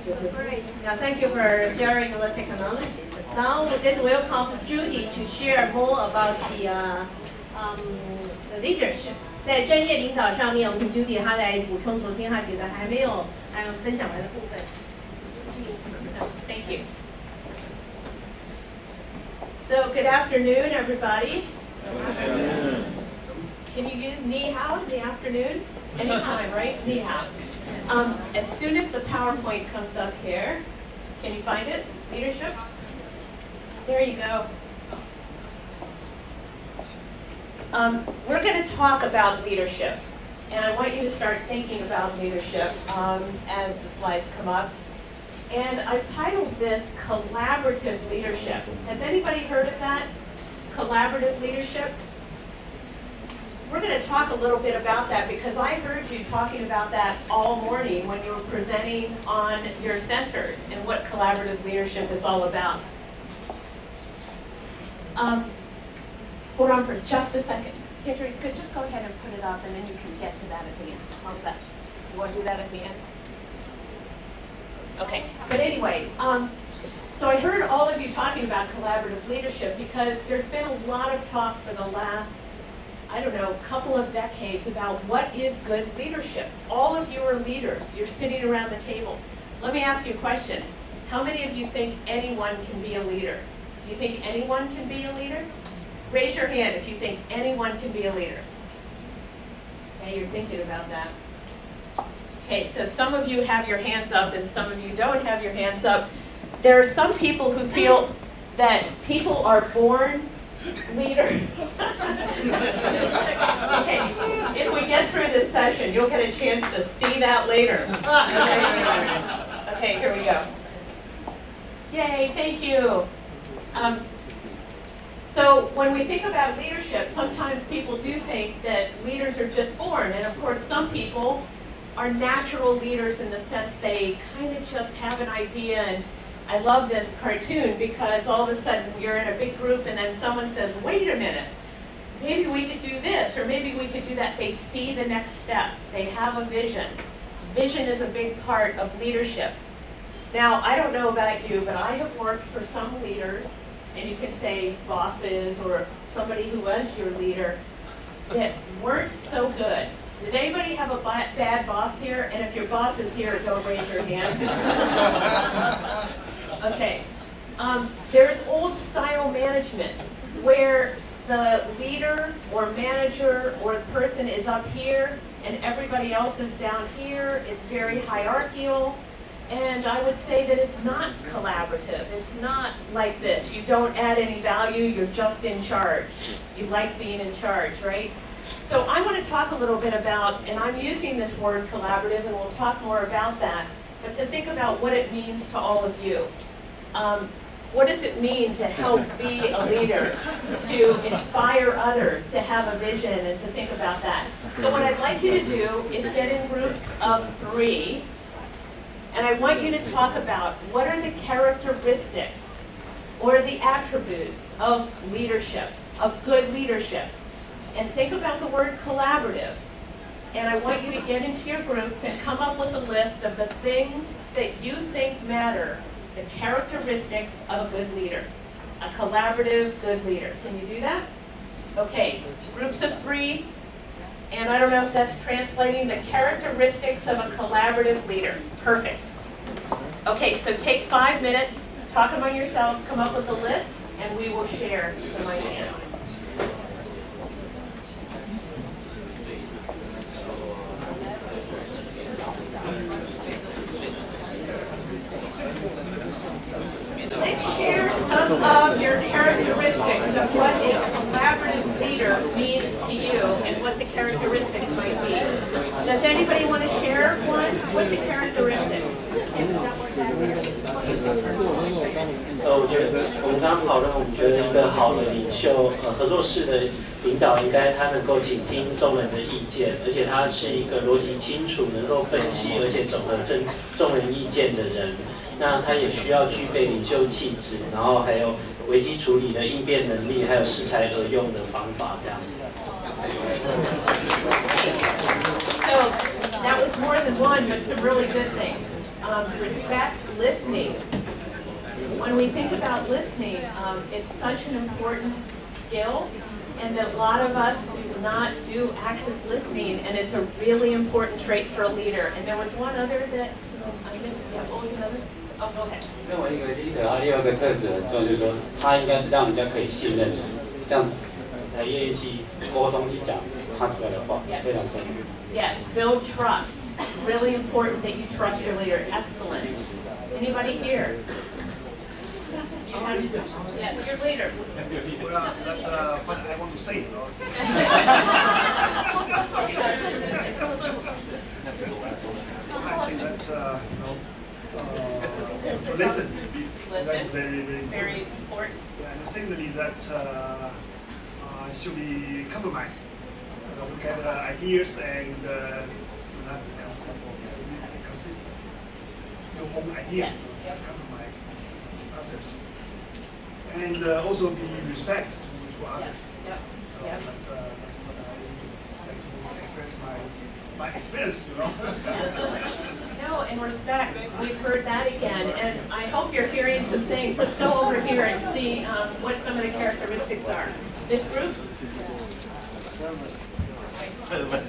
Great. Yeah, thank you for sharing the technology. Now, let's welcome Judy to share more about the leadership. 在专业领导上面，我们 Judy 她来补充昨天她觉得还没有分享完的部分。Thank you. So, good afternoon, everybody. Can you use ni hao in the afternoon? Anytime, right? Ni hao. As soon as the PowerPoint comes up here, can you find it? Leadership? There you go. We're going to talk about leadership, and I want you to start thinking about leadership as the slides come up. And I've titled this Collaborative Leadership. Has anybody heard of that? Collaborative leadership? We're going to talk a little bit about that because I heard you talking about that all morning when you were presenting on your centers and what collaborative leadership is all about. Hold on for just a second. Kendra, you could just go ahead and put it up and then you can get to that at the end. How's that? You want to do that at the end? Okay, but anyway, so I heard all of you talking about collaborative leadership because there's been a lot of talk for the last, I don't know, couple of decades about what is good leadership. All of you are leaders. You're sitting around the table. Let me ask you a question. How many of you think anyone can be a leader? Do you think anyone can be a leader? Raise your hand if you think anyone can be a leader. Okay, you're thinking about that. Okay, so some of you have your hands up and some of you don't have your hands up. There are some people who feel that people are born leaders. Okay, if we get through this session, you'll get a chance to see that later. Okay, here we go. Yay, thank you. So when we think about leadership, sometimes people do think that leaders are just born. And of course, some people are natural leaders in the sense they kind of just have an idea. And I love this cartoon because all of a sudden you're in a big group and then someone says, wait a minute, maybe we could do this or maybe we could do that. They see the next step. They have a vision. Vision is a big part of leadership. Now, I don't know about you, but I have worked for some leaders, and you could say bosses or somebody who was your leader, that weren't so good. Did anybody have a bad boss here? And if your boss is here, don't raise your hand. Okay. There's old style management where the leader or manager or the person is up here and everybody else is down here. It's very hierarchical. And I would say that it's not collaborative. It's not like this. You don't add any value. You're just in charge. You like being in charge, right? So I want to talk a little bit about, and I'm using this word collaborative, and we'll talk more about that, but to think about what it means to all of you. What does it mean to help be a leader, to inspire others, to have a vision, and to think about that? So what I'd like you to do is get in groups of 3. And I want you to talk about what are the characteristics or the attributes of leadership, of good leadership. And think about the word collaborative. And I want you to get into your groups and come up with a list of the things that you think matter, the characteristics of a good leader, a collaborative good leader. Can you do that? Okay, groups of 3. And I don't know if that's translating the characteristics of a collaborative leader. Perfect. Okay, so take 5 minutes, talk among yourselves, come up with a list, and we will share some ideas. Let's share some of your characteristics of what a collaborative leader means to you and what the characteristics might be. Does anybody want to share one? What's the characteristics? 我觉得我们刚刚讨论，我们觉得一个好的领袖，合作式的领导应该他能够倾听众人的意见，而且他是一个逻辑清楚、能够分析而且总合众人意见的人。那他也需要具备领袖气质，然后还有危机处理的应变能力，还有适才而用的方法，这样子。So that was more than one, but some really good things. respect listening. When we think about listening, it's such an important skill, and that a lot of us do not do active listening, and it's a really important trait for a leader. And there was one other that I missed. Yeah, what was another? Oh, go ahead. 认为一个 leader 他第二个特质很重要，就是说他应该是让人家可以信任的，这样才愿意去沟通去讲他出来的话，非常重要。Yes, build trust. It's really important that you trust your leader. Excellent. Anybody here? Yes, your leader. Well, that's what I want to say. I think that's listen. That's Very important. And secondly, that should be compromise. To get ideas and not consist your own ideas. Compromise others. And also be respect to others. Yep. So that's what I like to express my experience, you know. No, and respect. We've heard that again, and I hope you're hearing some things. Let's go over here and see what some of the characteristics are. This group? Servant.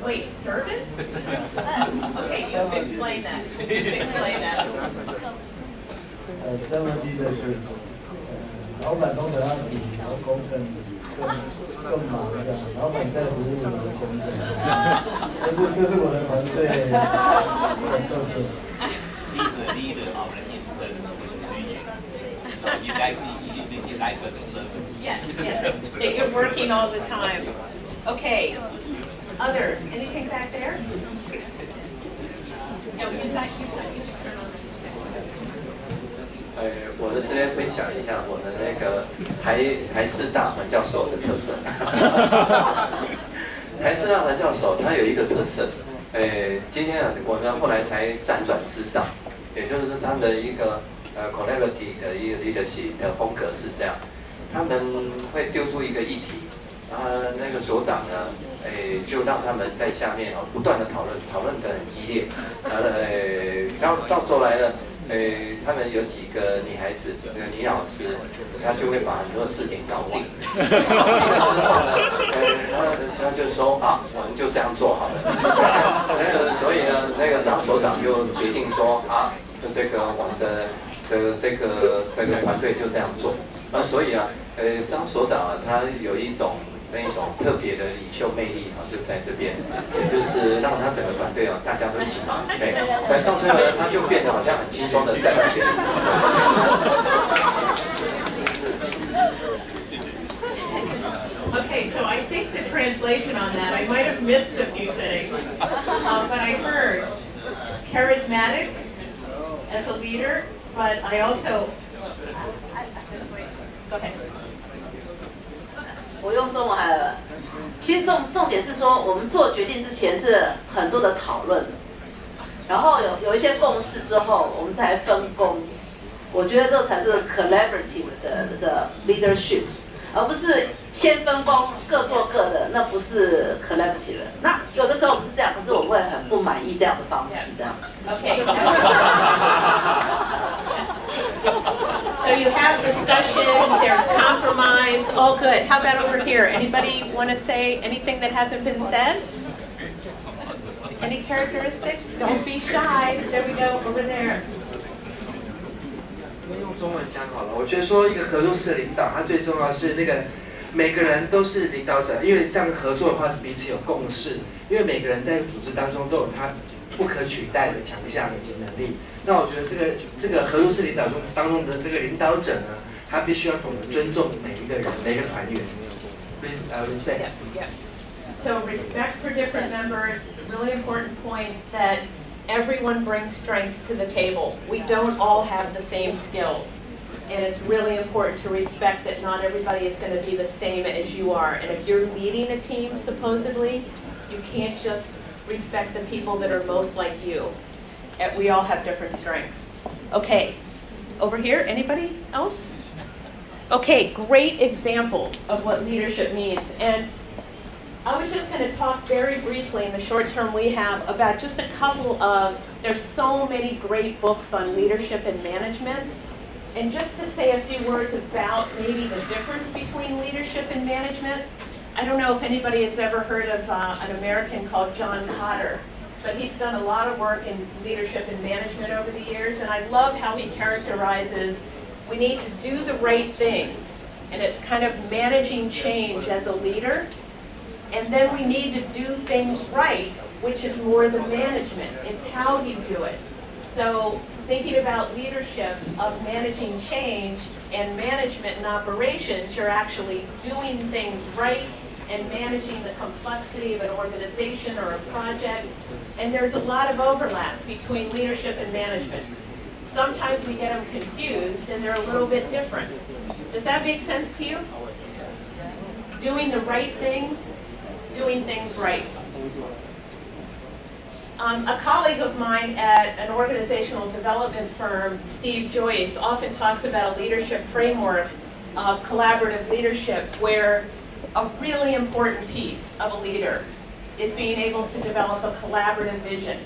Wait, servant? Okay, you explain that. Explain that. Servant leadership，老板通常要比劳工更忙一点，老板在服务劳工的，这是我的团队的特色。He's a leader of the Eastern region, so you like a servant. Yes. You're working all the time. Okay. Others. Anything back there? No, you can turn on. 我在这边分享一下我们那个台师大环教授的特色。台师大环教授他有一个特色，今天我们后来才辗转知道，也就是他的一个collaborative 的一个 leadership 的风格是这样，他们会丢出一个议题，那个所长呢，就让他们在下面不断的讨论得很激烈，然后到头来呢。他们有几个女孩子，女老师，她就会把很多事情搞定。搞定了之后呢，她就说我们就这样做好了。所以呢，那个张所长就决定说这个我们的这个团队就这样做。所以张所长他有一种那种特别的领袖魅力就在这边，也就是让他整个团队大家都一起忙，但到最后呢，他就变得好像很轻松的在那边。Okay, so I think the translation on that, I might have missed a few things, but I heard charismatic as a leader, but I also, go ahead. 我用中文好了。其实重点是说，我们做决定之前是很多的讨论，然后有一些共识之后，我们才分工。我觉得这才是 collaborative 的 leadership， 而不是先分工各做各的，那不是 collaborative。那有的时候我们是这样，可是我会很不满意这样的方式，这样。Okay. So you have discussion, there's compromise, all good. How about over here? Anybody want to say anything that hasn't been said? Any characteristics? Don't be shy. There we go, over there. 用中文讲好了。我觉得说一个合作式的领导，它最重要的是那个每个人都是领导者，因为这样合作的话是彼此有共识，因为每个人在组织当中都有他不可取代的强项以及能力。那我觉得这个合作式领导当中的这个领导者呢，他必须要懂得尊重每一个人、每个团员。Respect. Yeah. So respect for different members. Really important points that everyone brings strengths to the table. We don't all have the same skills. And it's really important to respect that not everybody is going to be the same as you are. And if you're leading a team, supposedly, you can't just respect the people that are most like you. We all have different strengths. Okay, over here, anybody else? Okay, great example of what leadership means. And I was just going to talk very briefly in the short term we have about just a couple of, there's so many great books on leadership and management. And just to say a few words about maybe the difference between leadership and management. I don't know if anybody has ever heard of an American called John Kotter, but he's done a lot of work in leadership and management over the years, and I love how he characterizes we need to do the right things, and it's kind of managing change as a leader, and then we need to do things right, which is more the management. It's how you do it. So thinking about leadership of managing change and management and operations, you're actually doing things right and managing the complexity of an organization or a project. And there's a lot of overlap between leadership and management. Sometimes we get them confused and they're a little bit different. Does that make sense to you? Doing the right things, doing things right. A colleague of mine at an organizational development firm, Steve Joyce, often talks about a leadership framework of collaborative leadership where a really important piece of a leader is being able to develop a collaborative vision.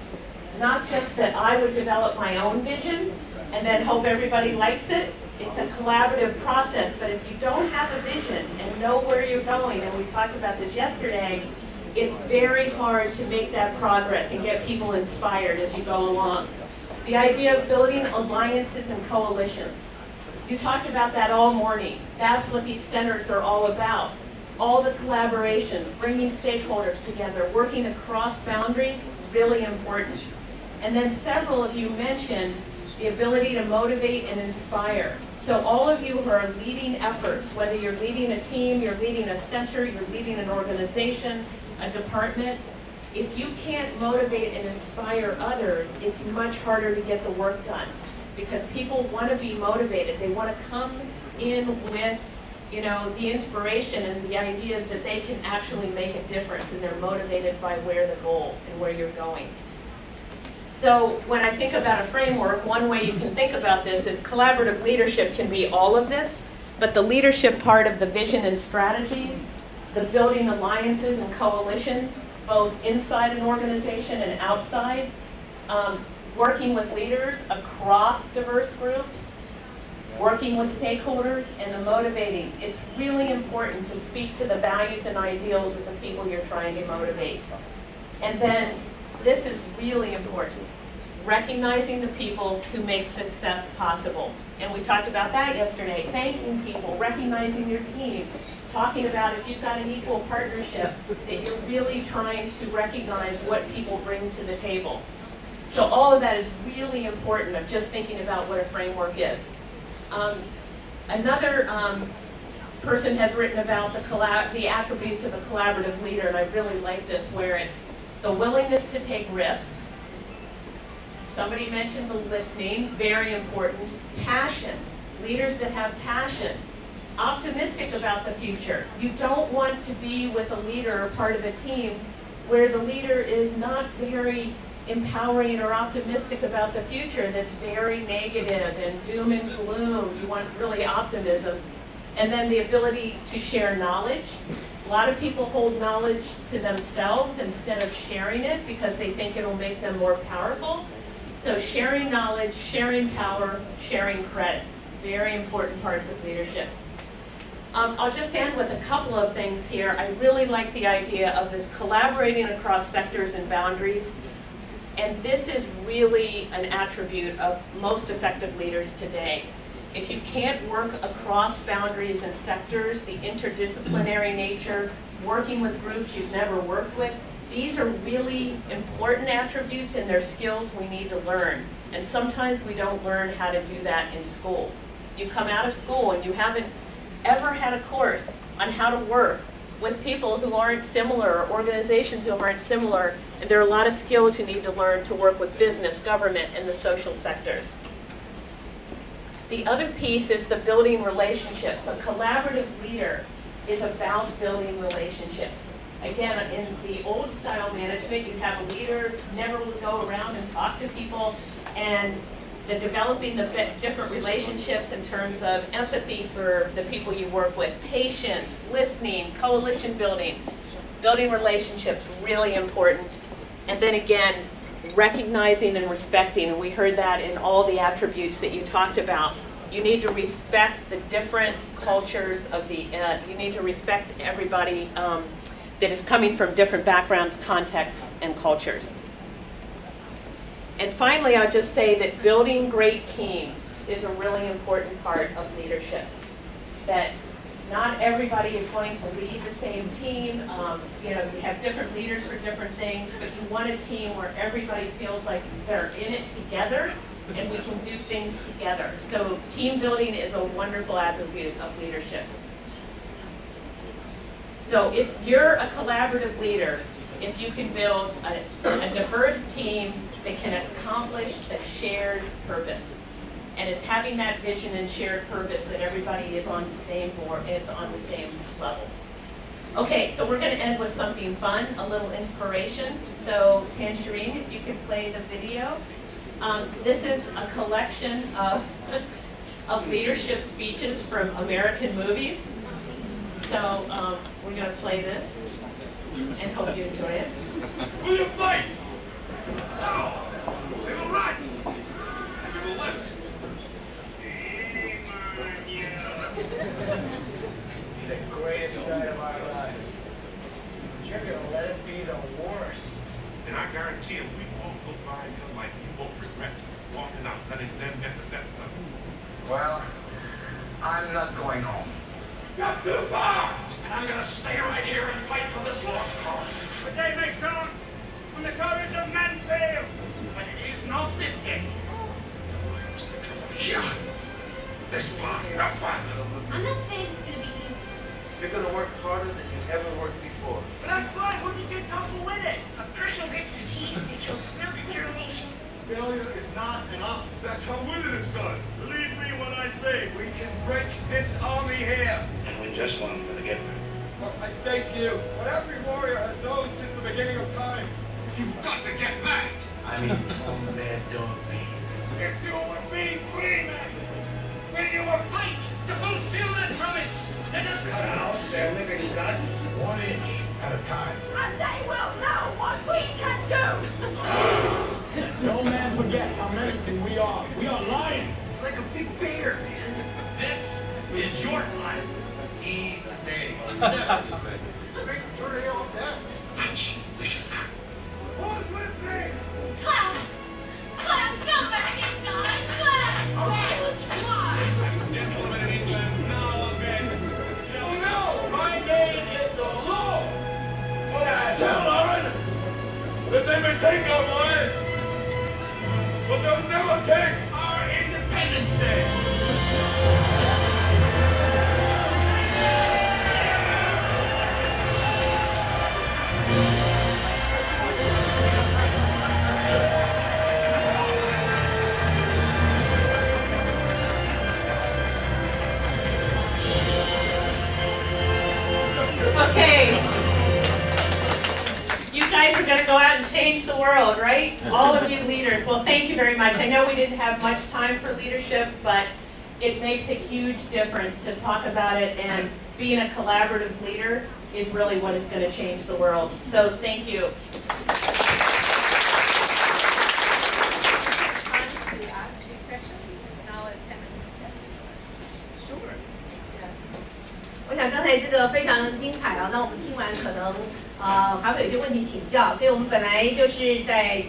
Not just that I would develop my own vision and then hope everybody likes it. It's a collaborative process, but if you don't have a vision and know where you're going, and we talked about this yesterday, it's very hard to make that progress and get people inspired as you go along. The idea of building alliances and coalitions. You talked about that all morning. That's what these centers are all about. All the collaboration, bringing stakeholders together, working across boundaries, really important. And then several of you mentioned the ability to motivate and inspire. So all of you who are leading efforts, whether you're leading a team, you're leading a center, you're leading an organization, a department, if you can't motivate and inspire others, it's much harder to get the work done because people want to be motivated. They want to come in with, you know, the inspiration and the ideas that they can actually make a difference, and they're motivated by where the goal and where you're going. So when I think about a framework, one way you can think about this is collaborative leadership can be all of this, but the leadership part of the vision and strategies, the building alliances and coalitions, both inside an organization and outside, working with leaders across diverse groups, working with stakeholders, and the motivating. It's really important to speak to the values and ideals of the people you're trying to motivate. And then, this is really important, recognizing the people who make success possible. And we talked about that yesterday, thanking people, recognizing your team, talking about if you've got an equal partnership, that you're really trying to recognize what people bring to the table. So all of that is really important of just thinking about what a framework is. Another person has written about the attributes of a collaborative leader, and I really like this, where it's the willingness to take risks. Somebody mentioned the listening, very important. Passion, leaders that have passion. Optimistic about the future. You don't want to be with a leader or part of a team where the leader is not very empowering or optimistic about the future, that's very negative and doom and gloom. You want really optimism. And then the ability to share knowledge. A lot of people hold knowledge to themselves instead of sharing it because they think it'll make them more powerful. So sharing knowledge, sharing power, sharing credit. Very important parts of leadership. I'll just end with a couple of things here. I really like the idea of this collaborating across sectors and boundaries. And this is really an attribute of most effective leaders today. If you can't work across boundaries and sectors, the interdisciplinary nature, working with groups you've never worked with, these are really important attributes and they're skills we need to learn. And sometimes we don't learn how to do that in school. You come out of school and you haven't ever had a course on how to work with people who aren't similar, or organizations who aren't similar, and there are a lot of skills you need to learn to work with business, government, and the social sectors. The other piece is the building relationships. A collaborative leader is about building relationships. Again, in the old style management, you have a leader never would go around and talk to people, and the developing the different relationships in terms of empathy for the people you work with, patience, listening, coalition building. building relationships, really important. And then again, recognizing and respecting, and we heard that in all the attributes that you talked about. You need to respect the different cultures of the, you need to respect everybody that is coming from different backgrounds, contexts, and cultures. And finally, I'll just say that building great teams is a really important part of leadership. That not everybody is wanting to lead the same team. You know, you have different leaders for different things, but you want a team where everybody feels like they're in it together and we can do things together. So team building is a wonderful attribute of leadership. So if you're a collaborative leader, if you can build a diverse team that can accomplish a shared purpose, and it's having that vision and shared purpose that everybody is on the same board, is on the same level. Okay, so we're going to end with something fun, a little inspiration. So Tangerine, if you could play the video. This is a collection of leadership speeches from American movies. So we're going to play this and hope you enjoy it. Will you fight? No! We will run! And we will lift! The greatest night of our lives. You're gonna let it be the worst. And I guarantee if we all go by your life, you won't regret walking out, letting them get the best of it. Well, I'm not going home. You're too far! And I'm gonna stay right here and fight for this lost cause. The day may come when the courage of men fails, but it is not this day. Yeah. This one, not fun. I'm not saying it's going to be easy. You're going to work harder than you ever worked before. But that's fine. We'll just get tougher with it. A personal grit is key that shows real determination. Failure is not an option. That's how winning is done. Believe me when I say We can break this army here. And we just want them to get there. What I say to you, what every warrior has known since the beginning of time. You've got to get mad. I mean, some mad dog me. if you would be free men, When you will fight to fulfill that promise, let us cut out their living guts 1 inch at a time. And they will know what we can do. no man forgets how menacing we are. We are lions. Like a big bear, man. This is your time. Seize the day. Yes. Make a turn off that. Action. Who's with me? Cloud! Cloud, come back inside! Cloud! Okay, let's fly. Gentlemen in England, now again. You know my name is the law. But I tell Lauren that they may take our lives, but they'll never take our Independence Day. Okay. You guys are going to go out and change the world, right? All of you leaders. Well, thank you very much. I know we didn't have much time for leadership, but it makes a huge difference to talk about it, and being a collaborative leader is really what is going to change the world. So thank you.我想刚才这个非常精彩啊，那我们听完可能还会有一些问题请教，所以我们本来就是在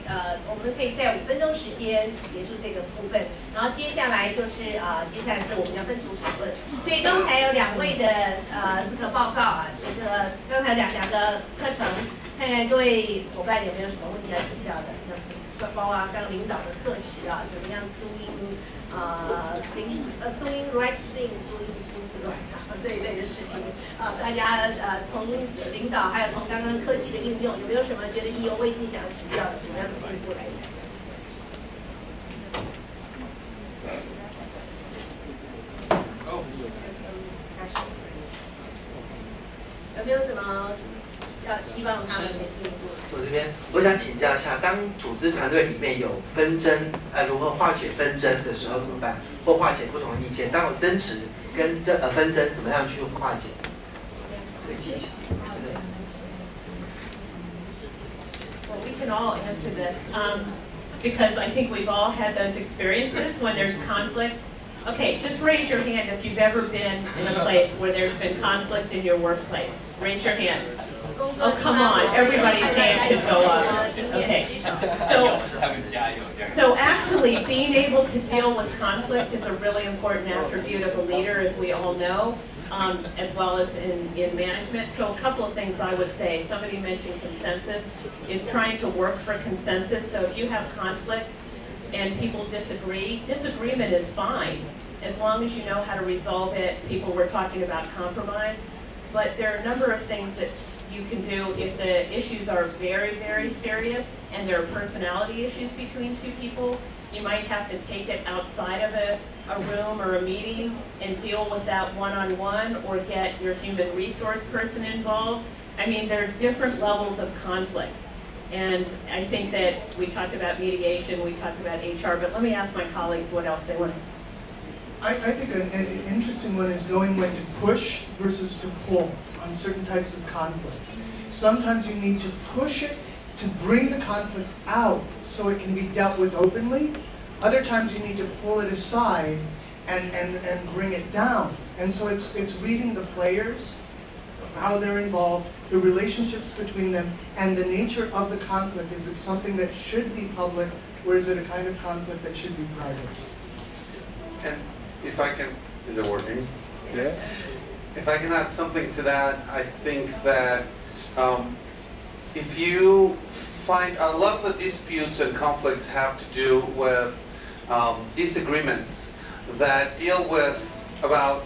我们可以在5分钟时间结束这个部分，然后接下来就是接下来是我们要分组讨论。所以刚才有2位的这个报告啊，这个刚才两个课程，看看各位伙伴有没有什么问题要请教的？那包括刚领导的特质啊，怎么样 doing right thing doing things right 这一类的事情大家从领导还有从刚刚科技的应用，有没有什么觉得意犹未尽想要请教的？怎么样进一步来讲？有没有什么希望他们可以进一步？我这边我想请教一下，当组织团队里面有纷争，如何化解纷争的时候怎么办？或化解不同的意见？当有争执跟纷争，怎么样去化解？这个技巧。we can all answer this because I think we've all had those experiences when there's conflict. Okay, just raise your hand if you've ever been in a place where there's been conflict in your workplace. Raise your hand. Oh, come on, everybody's hand should go up. Okay, so actually being able to deal with conflict is a really important attribute of a leader, as we all know, as well as in management. So a couple of things I would say. Somebody mentioned consensus, is trying to work for consensus. So if you have conflict and people disagree, disagreement is fine, as long as you know how to resolve it. People were talking about compromise, but there are a number of things that you can do if the issues are very, very serious and there are personality issues between two people. You might have to take it outside of a room or a meeting and deal with that one-on-one, or get your human resource person involved. I mean, there are different levels of conflict. And I think that we talked about mediation, we talked about HR, but let me ask my colleagues what else they want. I think an interesting one is knowing when to push versus to pull on certain types of conflict. Sometimes you need to push it to bring the conflict out so it can be dealt with openly. Other times you need to pull it aside and bring it down. And so it's reading the players, how they're involved, the relationships between them, and the nature of the conflict. Is it something that should be public, or is it a kind of conflict that should be private? And if I can, is it working? Yes. If I can add something to that, I think that if you find a lot of the disputes and conflicts have to do with disagreements that deal with about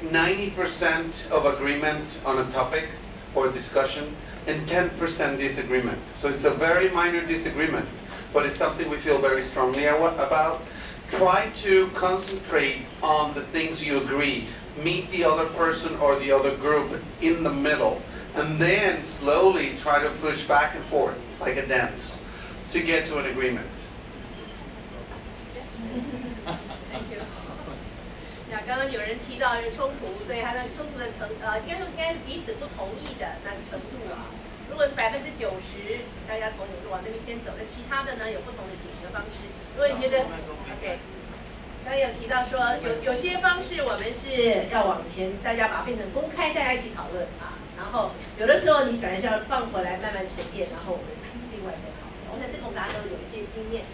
90% of agreement on a topic or discussion and 10% disagreement. So it's a very minor disagreement, but it's something we feel very strongly about. Try to concentrate on the things you agree. Meet the other person or the other group in the middle, and then slowly try to push back and forth like a dance to get to an agreement. Thank you. 刚刚有人提到冲突，所以它的冲突的应该是彼此不同意的那个程度啊。如果是90%，大家同意就往那边先走，那其他的呢有不同的解决方式。如果你觉得 OK， 刚刚有提到说有些方式我们是要往前，大家把它变成公开，大家一起讨论啊。然后有的时候你反而是要放回来慢慢沉淀，然后我们另外再讨论。那这个我们大家都有一些经验。